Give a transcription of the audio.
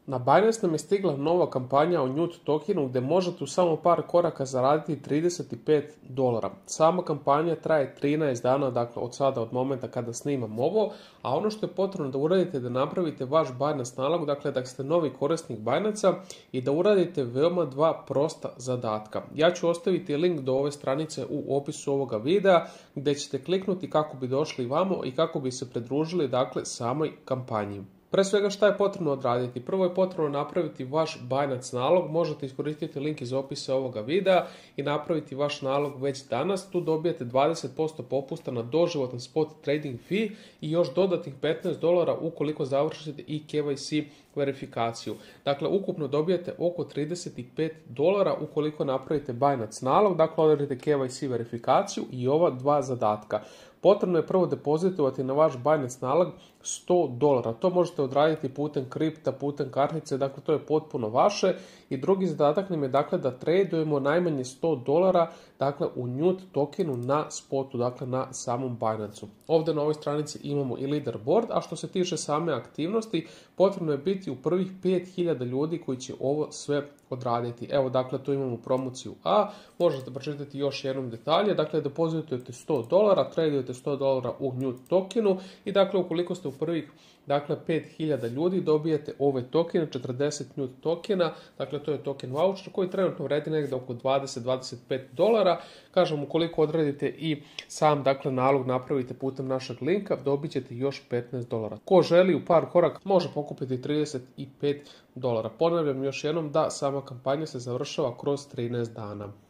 Na Binance nam je stigla nova kampanja o NEWT tokenu gdje možete u samo par koraka zaraditi $35. Sama kampanja traje 13 dana, dakle od sada, od momenta kada snimam ovo, a ono što je potrebno da uradite je da napravite vaš Binance nalog, dakle da ste novi korisnik Binance-a i da uradite veoma dva prosta zadatka. Ja ću ostaviti link do ove stranice u opisu ovoga videa gdje ćete kliknuti kako bi došli vamo i kako bi se pridružili dakle samoj kampanji. Pre svega šta je potrebno odraditi? Prvo je potrebno napraviti vaš Binance nalog, možete iskoristiti link iz opisa ovoga videa i napraviti vaš nalog već danas. Tu dobijete 20% popusta na doživotan spot trading fee i još dodatnih $15 ukoliko završite i KYC verifikaciju. Dakle, ukupno dobijete oko $35 ukoliko napravite Binance nalog, dakle odradite KYC verifikaciju i ova dva zadatka. Potrebno je prvo depozitovati na vaš Binance nalog $100. To možete odraditi putem kripta, putem kartice, dakle to je potpuno vaše. I drugi zadatak nam je dakle da tradujemo najmanje $100 dakle u NEWT tokenu na spotu, dakle na samom Binance-u. Ovdje na ovoj stranici imamo i leaderboard, a što se tiče same aktivnosti, potrebno je biti u prvih 5000 ljudi koji će ovo sve odraditi. Evo, dakle, tu imamo promociju A, možete pročitati još jednom detalje, dakle, depozitujete $100, tradujete $100 u NEWT tokenu i dakle, ukoliko ste u prvih 5000 ljudi dobijete ove tokene, 40 NEWT tokena, dakle to je token voucher koji trenutno vredi negdje oko $20-25. Kažem, ukoliko odradite i sam dakle nalog napravite putem našeg linka, dobit ćete još $15. Ko želi u par koraka može pokupiti $35. Ponavljam još jednom da sama kampanja se završava kroz 13 dana.